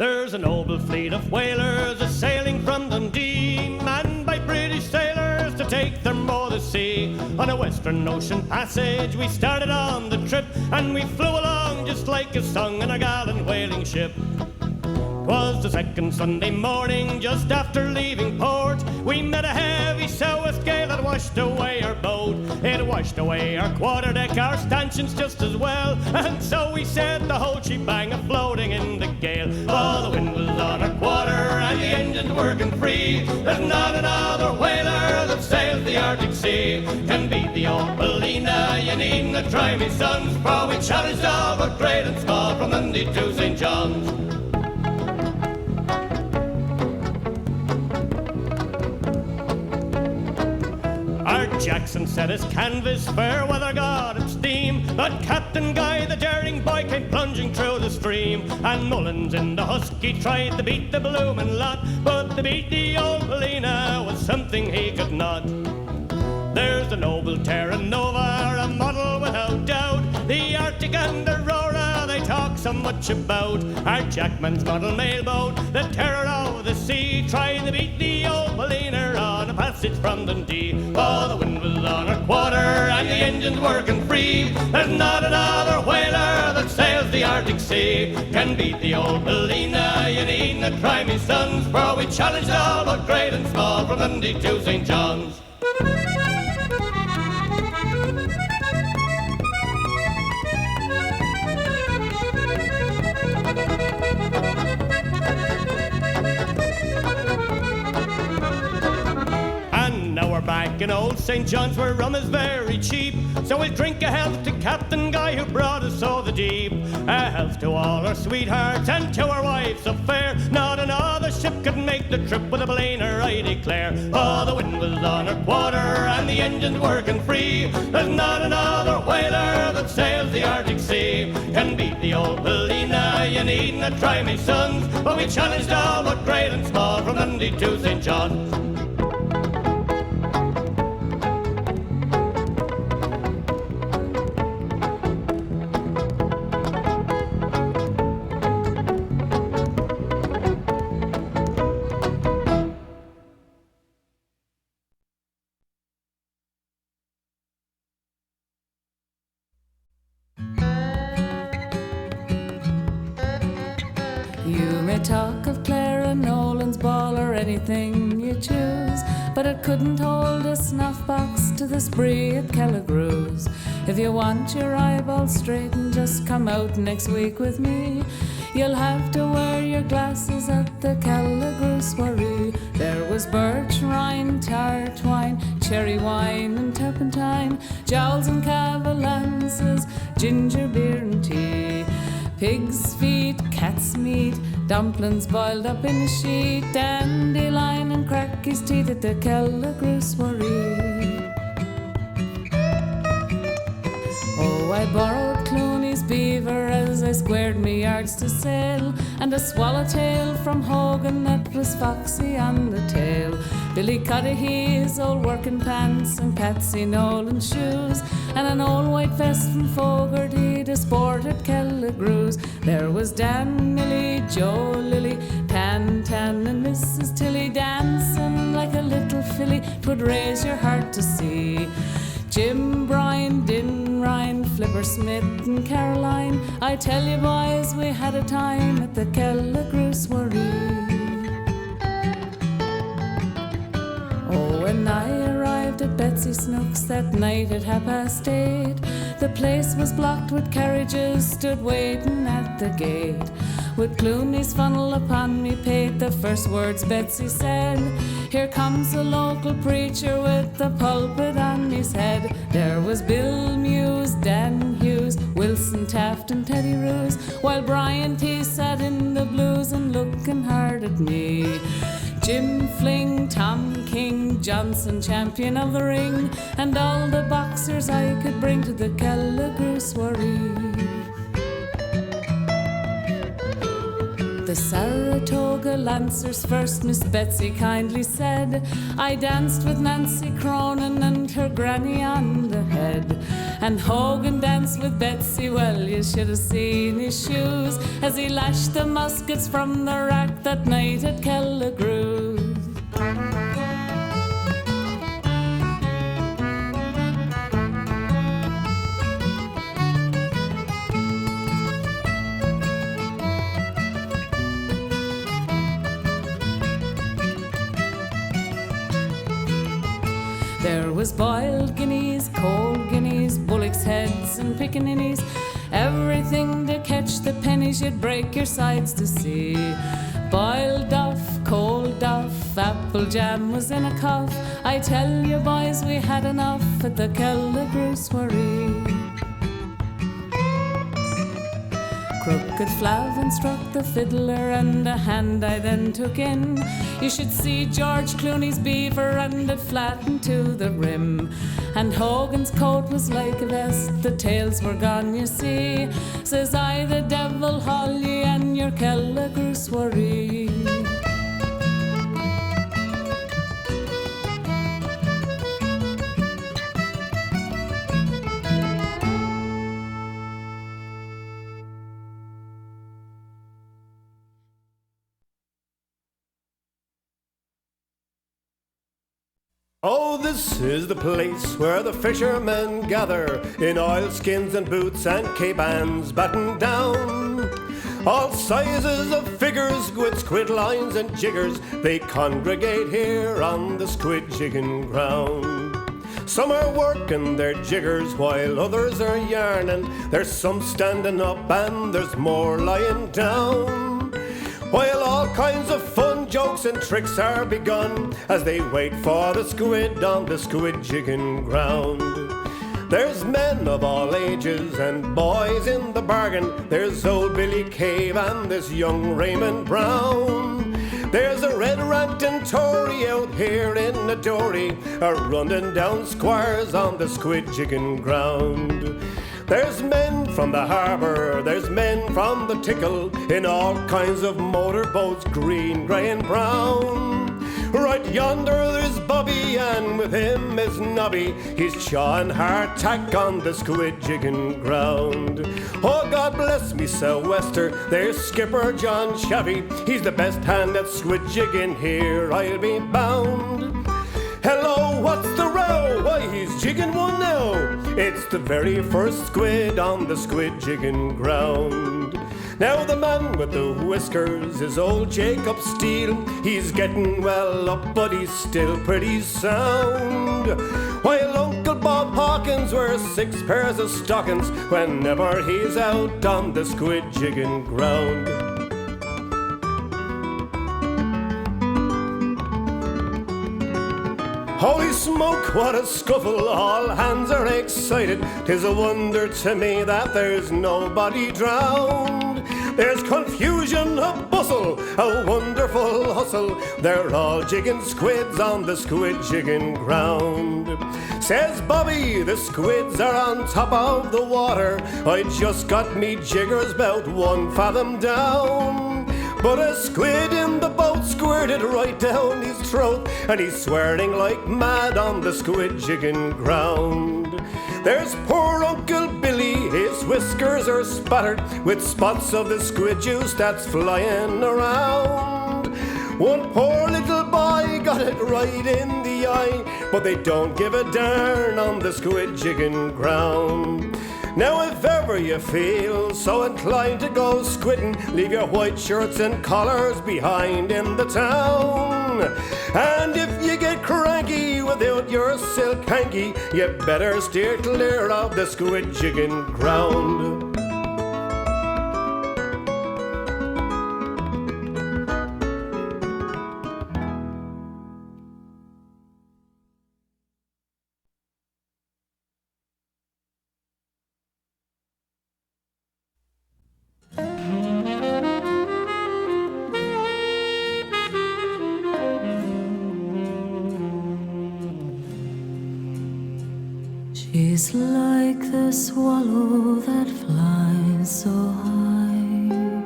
There's a noble fleet of whalers a-sailing from Dundee, manned by British sailors to take them o'er the sea. On a Western Ocean passage we started on the trip, and we flew along just like a song in a gallant whaling ship. 'Twas the second Sunday morning, just after leaving port, we met a heavy south gale that washed away our boat. It washed away our quarterdeck, our stanchions just as well, and so we set the whole shebang a-floating in the gale. Oh, the wind was on our quarter and the engines working free. There's not another whaler that sails the Arctic Sea can beat the old Polina. You needn't try me, sons, for we challenged all but great and small from Dundee to St. John's. Jackson set his canvas, fair weather got its steam, but Captain Guy, the daring boy, came plunging through the stream. And Mullins in the Husky tried to beat the bloomin' lot, but to beat the old Polina was something he could not. There's the noble Terra Nova, a model without doubt, the Arctic and the Aurora they talk so much about. Our Jackman's model mailboat, the terror of the sea, tried to beat the old Polina on a passage from Dundee. Oh, the wind was on our quarter and the engines working free. There's not another whaler that sails the Arctic Sea can beat the old Polina. You needn't try me, sons, for we challenged all but great and small from Dundee to St. John's. Back in old St. John's where rum is very cheap, so we'll drink a health to Captain Guy who brought us o'er the deep. A health to all our sweethearts and to our wives so fair. Not another ship could make the trip with a Polina, I declare. Oh, the wind was on our quarter and the engines working free. There's not another whaler that sails the Arctic Sea can beat the old Polina. You needn't try me, sons, but we challenged all but great and small from Dundee to St. John's. Talk of Clara Nolan's ball or anything you choose, but it couldn't hold a snuff box to the spree at Kelligrew's. If you want your eyeballs straightened, just come out next week with me. You'll have to wear your glasses at the Kelligrew Soiree. There was birch rind, tart wine, cherry wine and turpentine, jowls and cavalances, ginger beer and tea, pig's feet, cat's meat, dumplings boiled up in a sheet, dandelion and cracky's teeth at the Kelligrew Soiree. Oh, I borrowed Clooney's beaver as I squared me yards to sail, and a swallowtail from Hogan that was foxy on the tail. Billy Cudahy's old working pants and Patsy Nolan's shoes, and an old white vest from Fogarty to sport at Kelligrew's. There was Dan, Millie, Joe, Lily, Tan, and Mrs. Tilly dancing like a little filly, 'twould raise your heart to see. Jim, Brian, Din, Ryan, Flipper, Smith and Caroline, I tell you boys, we had a time at the Kelligrew Soiree. Oh, when I arrived at Betsy Snooks that night at 8:30, the place was blocked with carriages stood waiting at the gate. With Clooney's funnel upon me pate, the first words Betsy said, "Here comes a local preacher with the pulpit on his head." There was Bill Muse, Dan Hughes, Wilson Taft and Teddy Roos, while Brian T sat in the blues and looking hard at me. Jim Fling, Tom King, Johnson, champion of the ring, and all the boxers I could bring to the Kelligrew Soiree. the Saratoga Lancers first, Miss Betsy kindly said. I danced with Nancy Cronin and her granny on the head. And Hogan danced with Betsy, well, you should have seen his shoes as he lashed the muskets from the rack that night at Kelligrew. There was boiled guineas, cold guineas, bullocks' heads and pickaninnies, everything to catch the pennies you'd break your sides to see. Boiled duff, cold duff, apple jam was in a cuff. I tell you boys, we had enough at the Kelligrew Soiree. Crooked Flavin struck the fiddler, and a hand I then took in. You should see George Clooney's beaver, and it flattened to the rim. And Hogan's coat was like a vest, the tails were gone, you see. Says I, the devil haul ye and your Kelligrew Soiree. Oh, this is the place where the fishermen gather in oilskins and boots and cape-ans battened down. All sizes of figures with squid lines and jiggers, they congregate here on the squid jigging ground. Some are working their jiggers while others are yarning. There's some standing up and there's more lying down. While all kinds of fun, jokes and tricks are begun as they wait for the squid on the squid jigging ground. There's men of all ages and boys in the bargain. There's old Billy Cave and this young Raymond Brown. There's a red rantin' Tory out here in the dory, running down Squires on the squid jigging ground. There's men from the Harbour, there's men from the Tickle, in all kinds of motorboats, green, grey and brown. Right yonder there's Bobby, and with him is Nobby. He's chawing hardtack on the squid jigging ground. Oh, God bless me, Sou'wester, there's Skipper John Shavy. He's the best hand at squid jigging here, I'll be bound. Hello, what's the row? Why, he's jigging one now. It's the very first squid on the squid jigging ground. Now the man with the whiskers is old Jacob Steele. He's getting well up, but he's still pretty sound. While Uncle Bob Hawkins wears 6 pairs of stockings whenever he's out on the squid jigging ground. Holy smoke, what a scuffle, all hands are excited. 'Tis a wonder to me that there's nobody drowned. There's confusion, a bustle, a wonderful hustle. They're all jigging squids on the squid jigging ground. Says Bobby, the squids are on top of the water. I just got me jiggers 'bout 1 fathom down. But a squid in the boat squirted right down his throat, and he's swearing like mad on the squid jigging ground. There's poor Uncle Billy, his whiskers are spattered with spots of the squid juice that's flying around. One poor little boy got it right in the eye, but they don't give a darn on the squid jigging ground. Now if ever you feel so inclined to go squidding, leave your white shirts and collars behind in the town. And if you get cranky without your silk hanky, you better steer clear of the squid jigging ground. She's like the swallow that flies so high,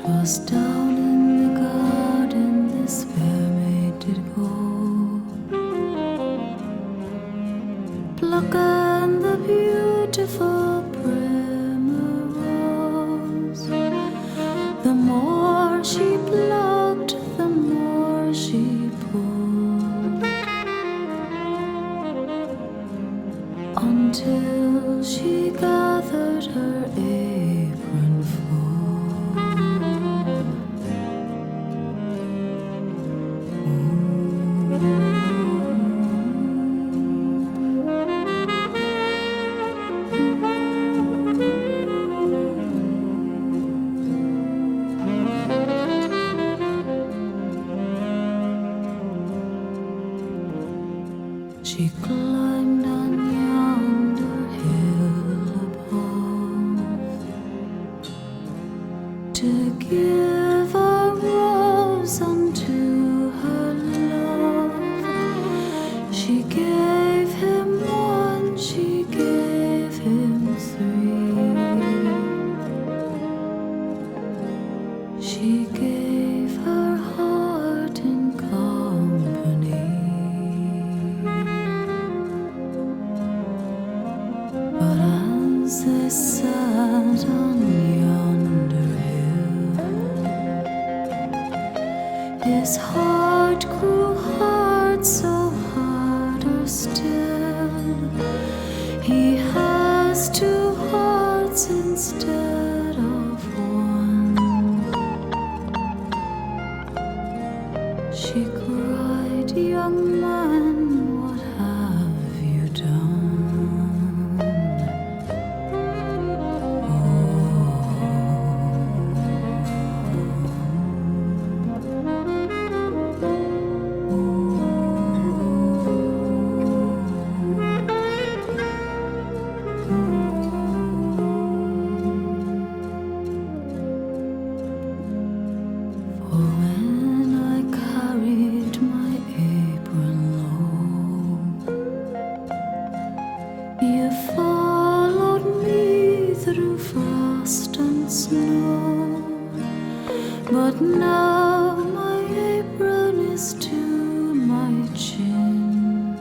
'Twas down in the garden this fair maid did go, plucking the beautiful primrose. The more she plucked, the more she pulled, until she gathered her apron full. She climbed on yonder hill above to give a rose unto her love. She gave him one, she gave him three. She gave her heart in company. But as they sat on yonder hill, his heart grew hard, so harder still. He has two hearts instead of one. She cried, young man, what have you done? For when I carried my apron low, you followed me through frost and snow. But now my apron is to my chin.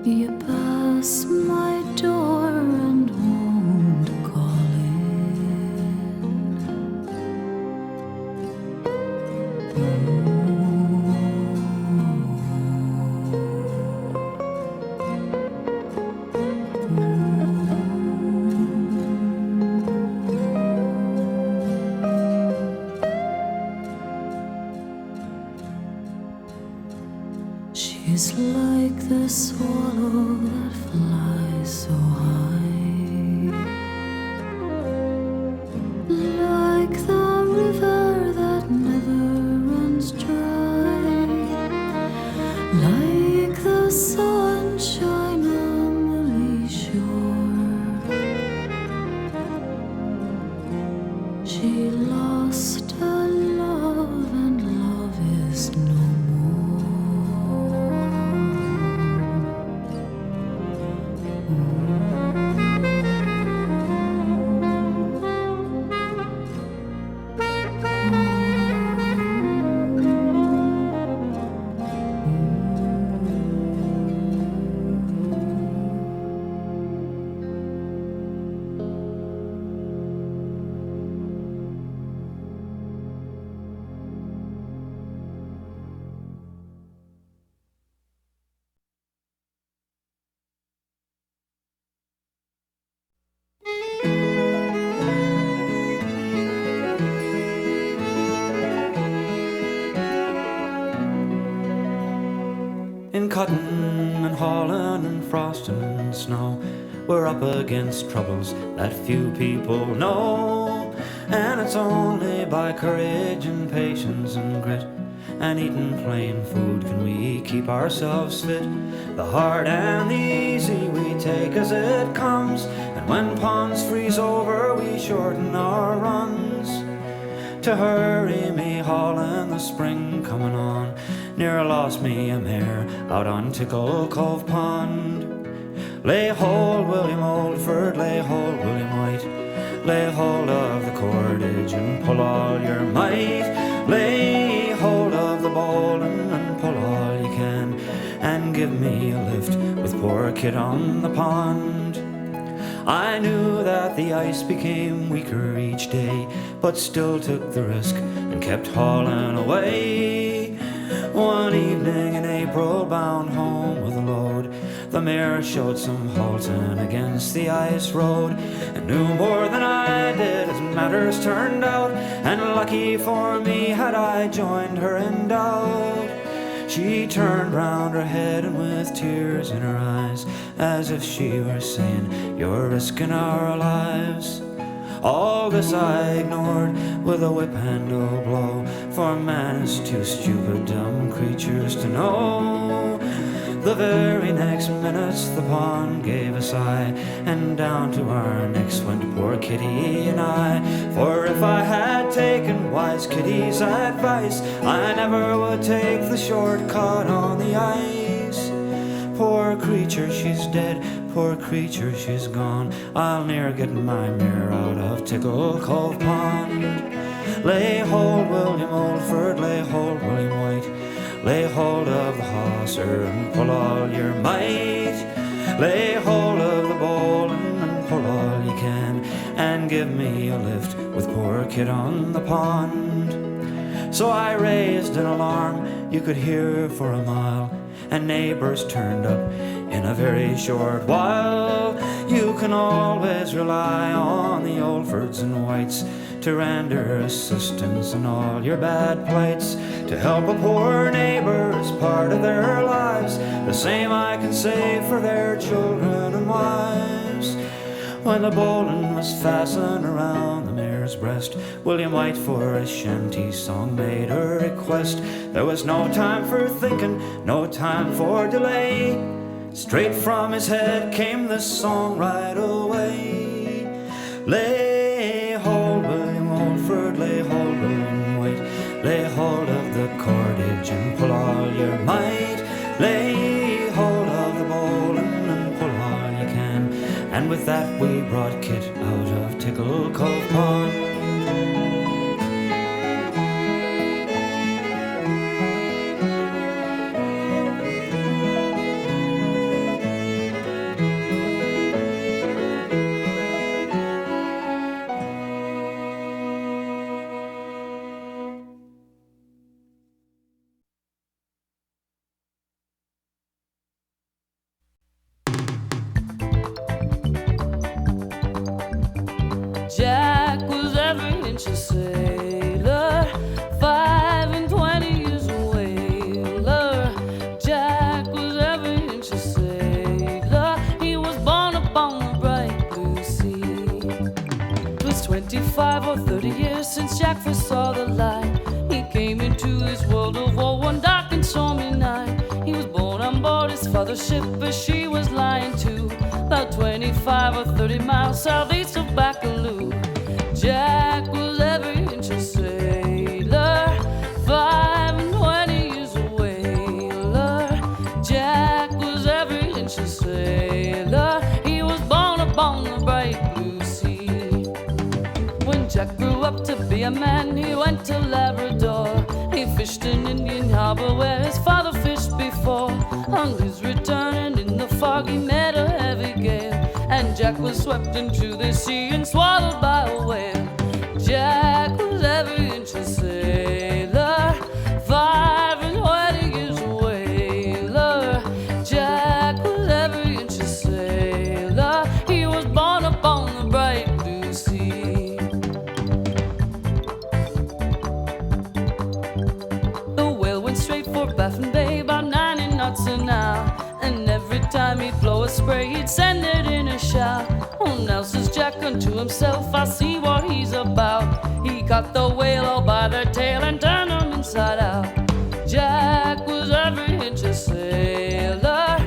You pass my door and won't call in. She's like the swallow that flies so high, like the river that never runs dry, like the sunshine on the lee shore. She lost her love, and love is no more. In cutting and hauling and frost and snow, we're up against troubles that few people know. And it's only by courage and patience and grit and eating plain food can we keep ourselves fit. The hard and the easy we take as it comes, and when ponds freeze over we shorten our runs. To hurry me hauling the spring coming on, near lost me a mare out on Tickle Cove Pond. Lay hold William Oldford, lay hold William White, Lay hold of the cordage and pull all your might. Lay hold of the bowline and pull all you can, and give me a lift with poor Kit on the pond. I knew that the ice became weaker each day, but still took the risk and kept hauling away. One evening in April, bound home with a load, the mare showed some halting against the ice road, and knew more than I did as matters turned out, and lucky for me had I joined her in doubt. She turned round her head and with tears in her eyes, as if she were saying, "You're risking our lives." All this I ignored with a whip handle blow, for man is too stupid, dumb creatures to know. The very next minute the pond gave a sigh, and down to our necks went poor Kitty and I. For if I had taken wise Kitty's advice, I never would take the shortcut on the ice. Poor creature, she's dead, poor creature, she's gone. I'll ne'er get my mare out of Tickle Cove Pond. Lay hold, William Oldford, lay hold, William White. Lay hold of the hawser and pull all your might. Lay hold of the bowline and pull all you can, and give me a lift with poor Kit on the pond. So I raised an alarm you could hear for a mile, and neighbors turned up in a very short while. You can always rely on the Oldfords and Whites to render assistance in all your bad plights, to help a poor neighbor as part of their lives. The same I can say for their children and wives. When the bowline was fastened around the mare's breast, William White for a shanty song made a request. There was no time for thinking, no time for delay. Straight from his head came this song right away. Lay hold, William Oldford, lay hold, William White. Lay hold of the cordage and pull all your might. Lay hold of the bowline and pull all you can. And with that we brought Kit out of Tickle Cove Pond. Jack was every inch a sailor, 25 years a whaler. Jack was every inch a sailor. He was born upon the bright blue sea. It was 25 or 30 years since Jack first saw the light. He came into this world of war one dark and stormy night. He was born on board his father's ship as she was lying to, about 25 or 30 miles southeast of Bacaloo. Jack was every inch a sailor, 25 years a whaler. Jack was every inch a sailor. He was born upon the bright blue sea. When Jack grew up to be a man, he went to Labrador. He fished in Indian Harbour where his father fished before. On his return and in the fog he met a heavy gale, and Jack was swept into the sea and swallowed by a whale. Jack was every inch a sailor, 25 years a whaler. Jack was every inch a sailor. He was born upon the bright blue sea. The whale went straight for Baffin Bay, about 90 knots an hour, and every time he'd blow a spray, he'd send it in a shower. Oh, now says Jack unto himself, I see what he's about. He caught the whale all by their tail and turned them inside out. Jack was every inch a sailor,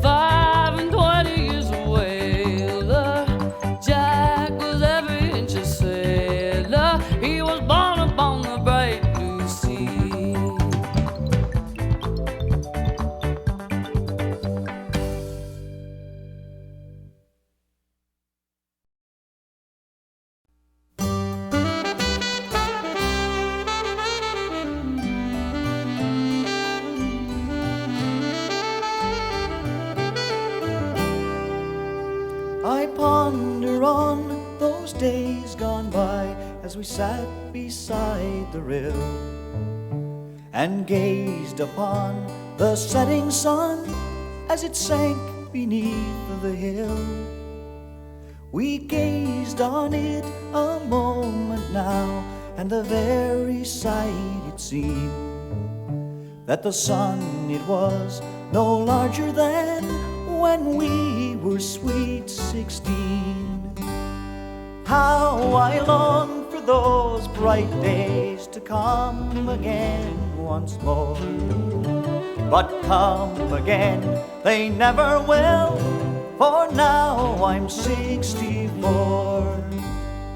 25 years a whaler. Jack was every inch a sailor. He was born upon the bright blue sea. ponder on those days gone by as we sat beside the rill and gazed upon the setting sun as it sank beneath the hill. We gazed on it a moment now, and the very sight it seemed that the sun it was no larger than when we were sweet 16. How I long for those bright days to come again once more, but come again they never will, for now I'm 64.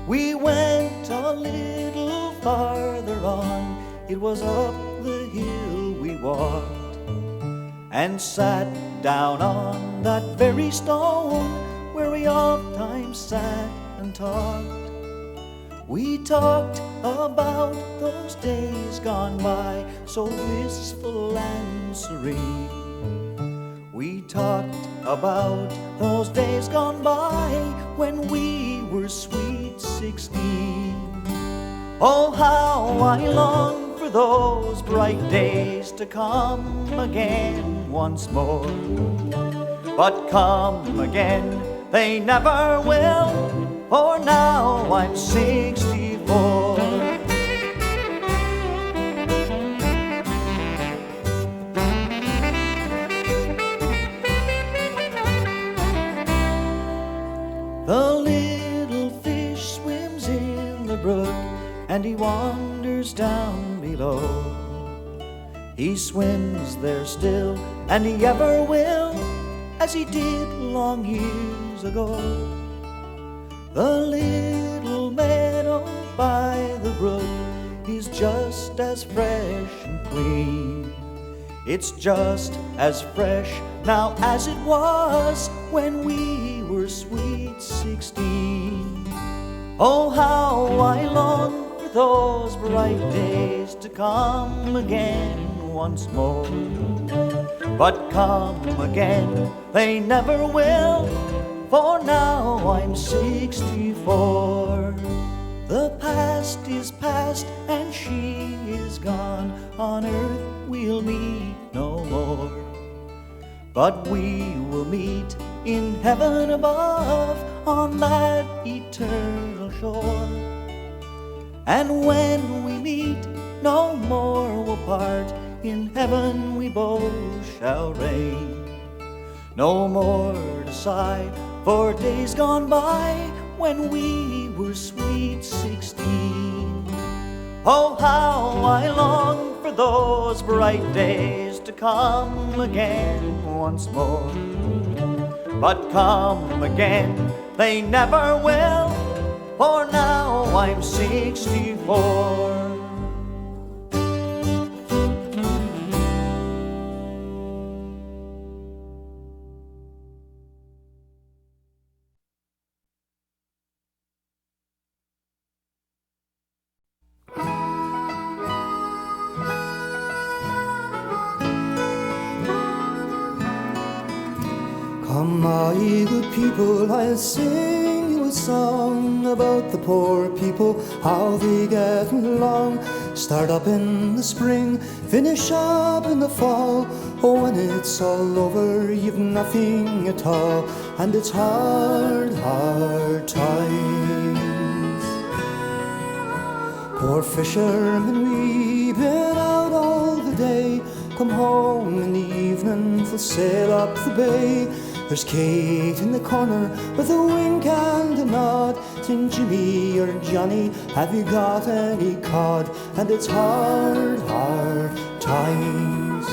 We went a little farther on, it was up the hill we walked, and sat down on that very stone where we oft-times sat and talked. We talked about those days gone by, so blissful and serene. We talked about those days gone by when we were sweet 16. Oh, how I long for those bright days to come again once more, but come again they never will, for now I'm 64. The little fish swims in the brook, and he wanders down below. He swims there still, and he ever will, as he did long years ago. The little meadow by the brook is just as fresh and clean. It's just as fresh now as it was when we were sweet 16. Oh, how I long for those bright days to come again once more, but come again they never will, for now I'm 64. The past is past and she is gone, on earth we'll meet no more, but we will meet in heaven above on that eternal shore. And when we meet, no more we'll part, in heaven we both shall reign. No more to sigh for days gone by when we were sweet 16. Oh, how I long for those bright days to come again once more, but come again they never will, for now I'm 64. Come, my good people, I'll sing you a song about the poor people, how they get along. Start up in the spring, finish up in the fall. Oh, when it's all over, you've nothing at all, and it's hard, hard times. Poor fishermen, we've been out all the day, come home in the evening, full sail up the bay. There's Kate in the corner with a wink and a nod, saying, Jimmy or Johnny, have you got any cod? And it's hard, hard times.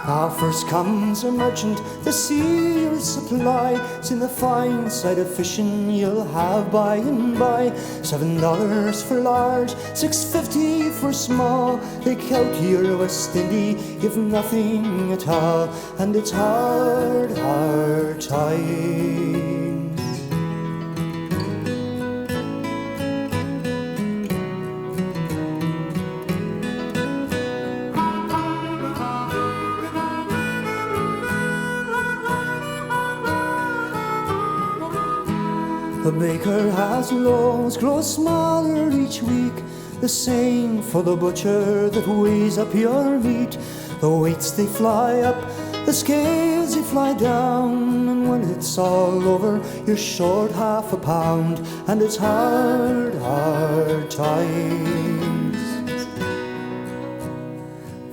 Now first comes a merchant, the seal supply, saying the fine side of fishing you'll have by and by. $7 for large, $6.50 for small. They count your West Indie, you've nothing at all, and it's hard, hard times. The baker has loaves grow smaller each week, the same for the butcher that weighs up your meat. The weights they fly up, the scales they fly down, and when it's all over you're short half a pound, and it's hard, hard times.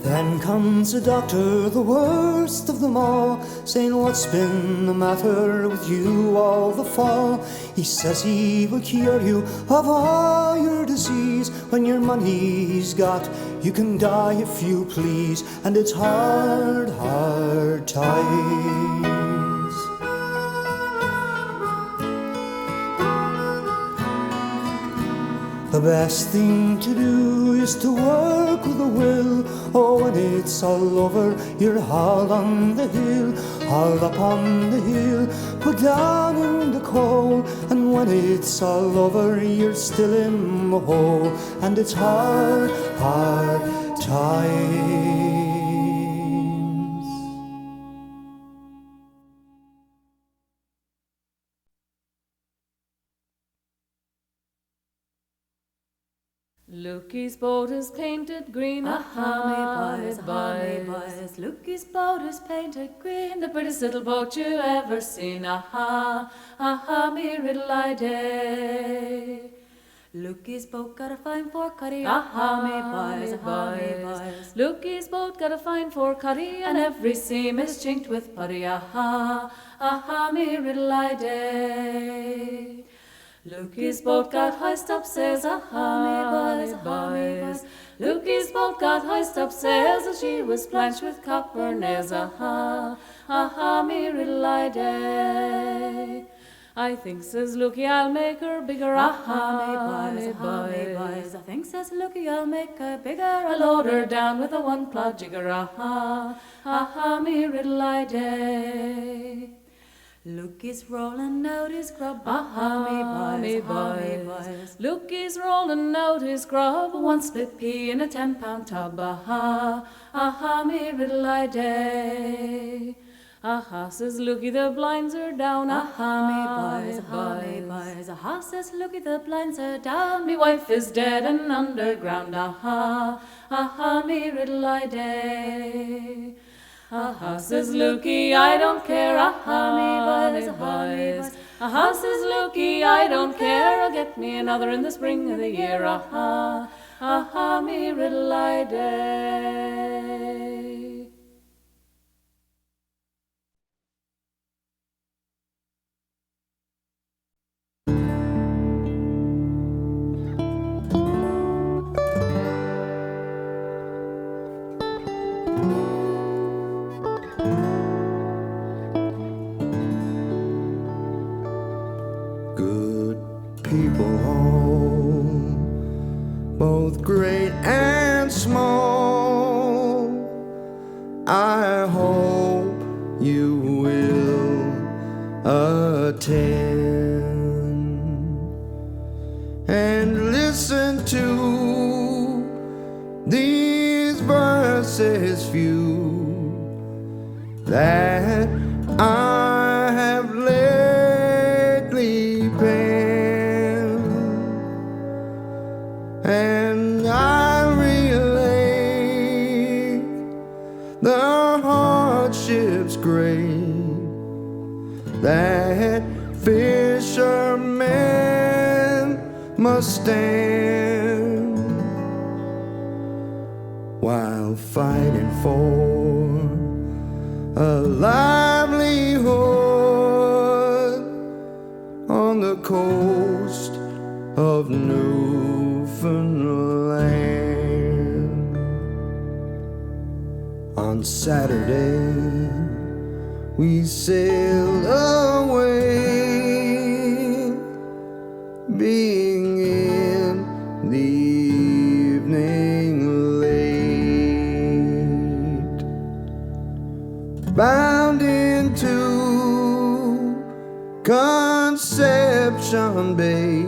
Then comes the doctor, the worst of them all, saying what's been the matter with you all the fall. He says he will cure you of all your disease. When your money's got, you can die if you please, and it's hard, hard times. The best thing to do is to work with a will. Oh, when it's all over, you're hauled on the hill, hauled up on the hill, put down in the coal. And when it's all over, you're still in the hole, and it's hard, hard times. Lukey's boat is painted green, aha, me boys, Lukey's boat is painted green, the prettiest little boat you ever seen, aha, aha, me riddle-I-day. Lukey's boat got a fine four-cutty, aha, me boys, Lukey's boat got a fine four-cutty, and every seam is chinked with putty, aha, aha, me riddle-I-day. Lukey's boat got high stopsails, aha, me boys. Lukey's boat got high stopsails, and she was planched with copper nails, aha, aha, me riddle-I-day. I think, says Lukey, I'll make her bigger, aha, me boys. I think, says Lukey, I'll make her bigger. I'll load her down with a one-plow jigger, aha, aha, me riddle-I-day. Lukey's rolling out his grub, aha, me boys. Lukey's rolling out his grub, one split pea in a 10-pound tub, aha, aha, me riddle-I-day. Aha, says Lukey, the blinds are down, aha, me boys. Aha, says Lukey, the blinds are down. Me wife is dead and underground, aha, aha, me riddle-I-day. Aha, says Lukey, I don't care, aha, me boys. Aha, says Lukey, I don't care, I'll get me another in the spring of the year, aha, aha, me riddle-I-day. People home, both great and small, I hope you will attend and listen to these verses few that I have lately penned, and I relate the hardships great that fishermen must stand while fighting for a livelihood on the coast of Newfoundland. On Saturday we sailed away, being in the evening late, bound into Conception Bay,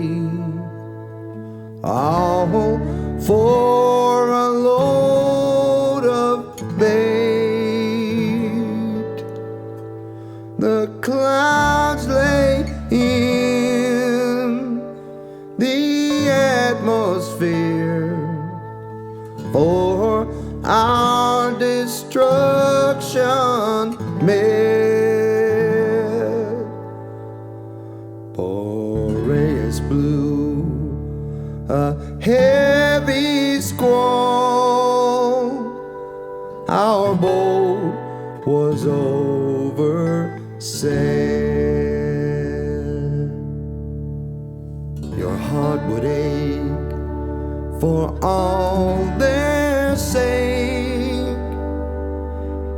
all for a load of bait. The clouds lay in tempest blew, a heavy squall. Our boat was overset. Your heart would ache for all their sake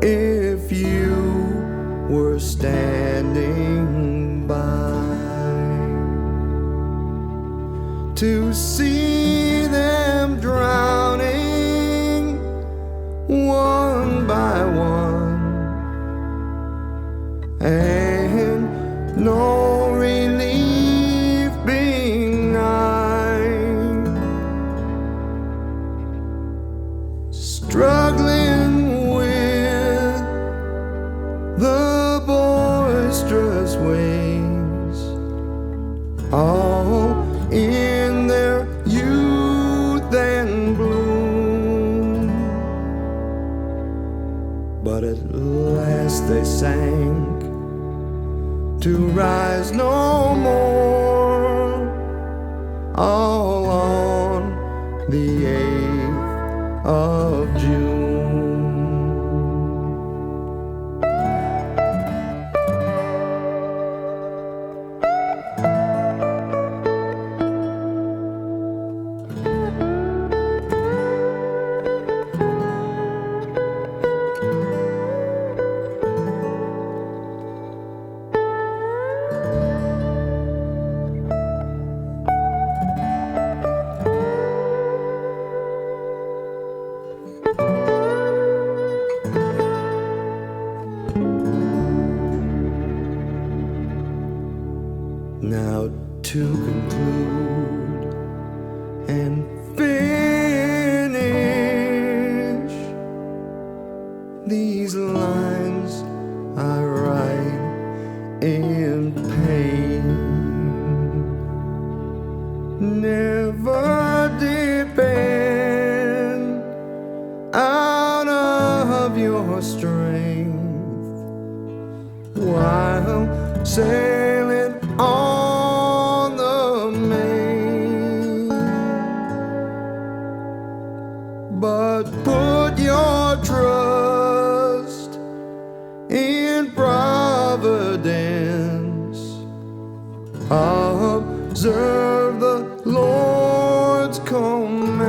if you were standing by to see them drowning one by one, and no relief being nigh, struggling with the boisterous waves, all in their youth and bloom. But at last they sank to rise no more, all on the 8th of June. Now to conclude and finish these lines I write in pain. Never depend out of your strength while sailing on the main, but put your trust in providence. Observe the Lord's command.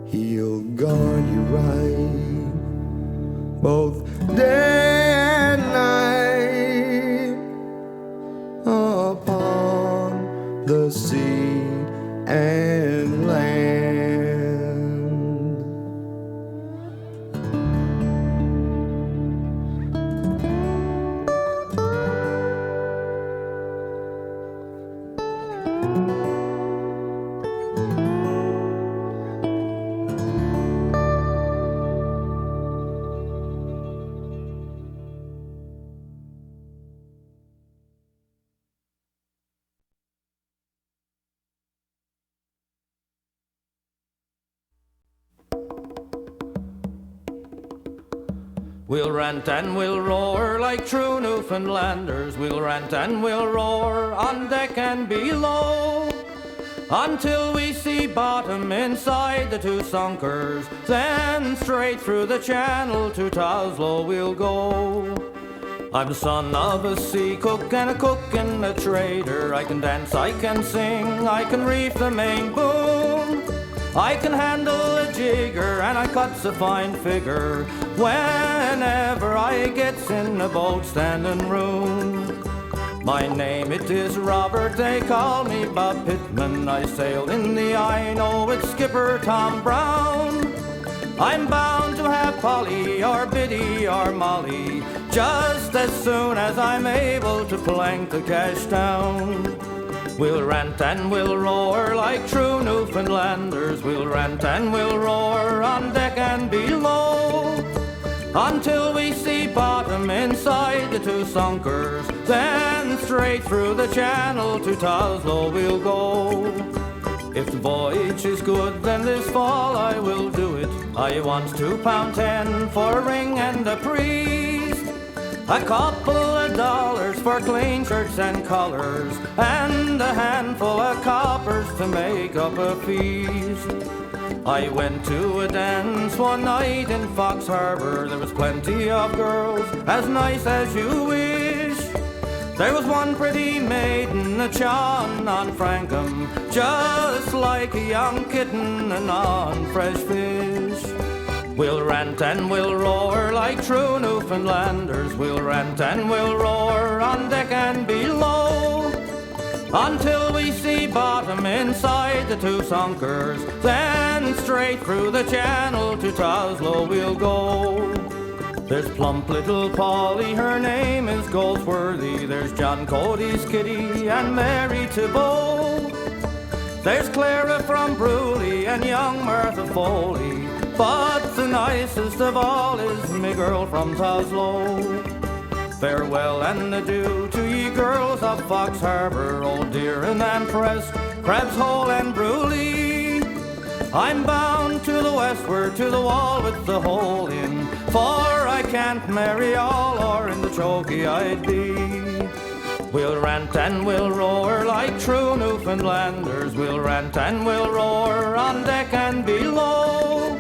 He'll guard you right both day and night upon the sea and land. We'll rant and we'll roar like true Newfoundlanders. We'll rant and we'll roar on deck and below, until we see bottom inside the two sunkers. Then straight through the channel to Toslow we'll go. I'm the son of a sea cook and a cook and a trader. I can dance, I can sing, I can reef the main boom. I can handle a jigger and I cuts a fine figure whenever I gets in a boat standing room. My name it is Robert, they call me Bob Pittman. I sail in the Ino with Skipper Tom Brown. I'm bound to have Polly or Biddy or Molly just as soon as I'm able to plank the cash down. We'll rant and we'll roar like true Newfoundlanders. We'll rant and we'll roar on deck and below, until we see bottom inside the two sunkers. Then straight through the channel to Toslow we'll go. If the voyage is good, then this fall I will do it. I want £2.10 for a ring and a priest. a couple of dollars for clean shirts and collars, and a handful of coppers to make up a feast. I went to a dance one night in Fox Harbour. There was plenty of girls, as nice as you wish. There was one pretty maiden, a John on Frankham, just like a young kitten and on fresh fish. We'll rant and we'll roar like true Newfoundlanders. We'll rant and we'll roar on deck and below, until we see bottom inside the two sunkers. Then straight through the channel to Toslow we'll go. There's plump little Polly, her name is Goldsworthy. There's John Cody's Kitty and Mary Thibault. There's Clara from Bruley and young Martha Foley, but the nicest of all is me girl from Toslow. Farewell and adieu to ye girls of Fox Harbour, Old Deering and Prest, Crab's Hole and Bruley. I'm bound to the westward, to the wall with the hole in, for I can't marry all, or in the chokey I'd be. We'll rant and we'll roar like true Newfoundlanders. We'll rant and we'll roar on deck and below,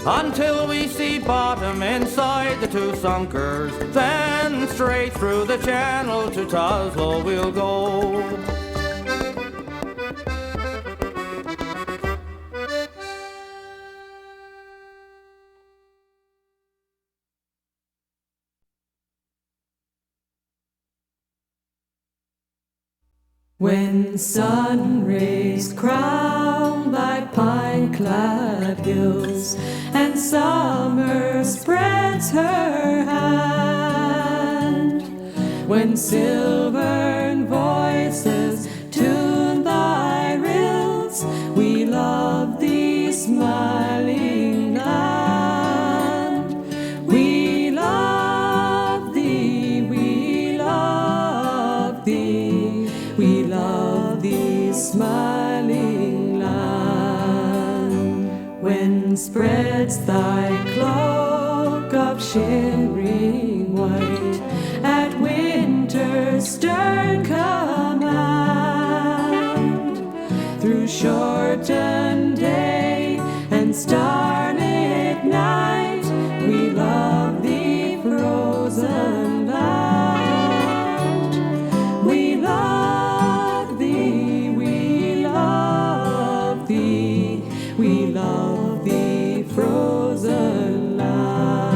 until we see bottom inside the two sunkers. Then straight through the channel to Toslow we'll go. When sun rays crown thy pine-clad hills, and summer spreads her hand, when silvern voices tune thy rills, we love thee, smiling land. We love thee, we love thee, we love thee, smiling land. When spreads thy cloak of shimmering white at winter's stern command, through shortened day and starlit night, we love thee, frozen land. We love thee, we love thee, we love thee, frozen land.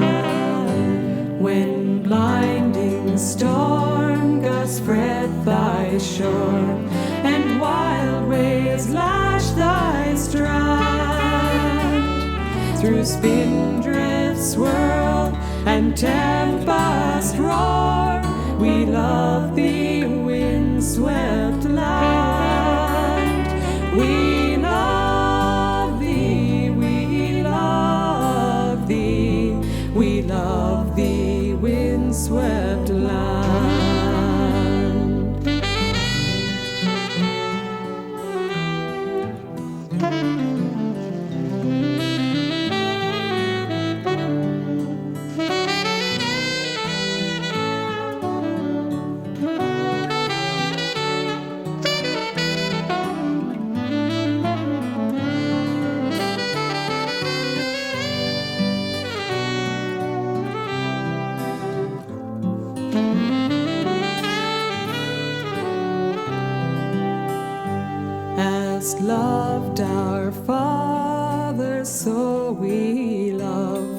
When blinding storm gusts fret thy shore, and wild waves lash thy strand, through spindrift swirl and tempest roar, we love thee, wind-swept land. We love thee, we love thee, we love thee, wind-swept land. As loved our fathers, so we love.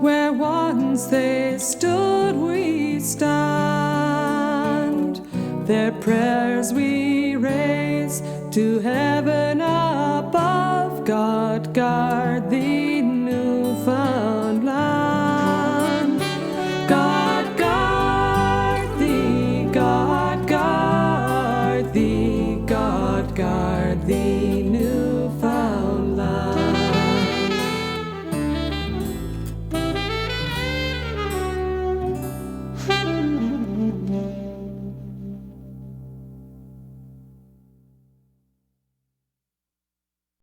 Where once they stood, we stand. Their prayers we raise to heaven above. God guard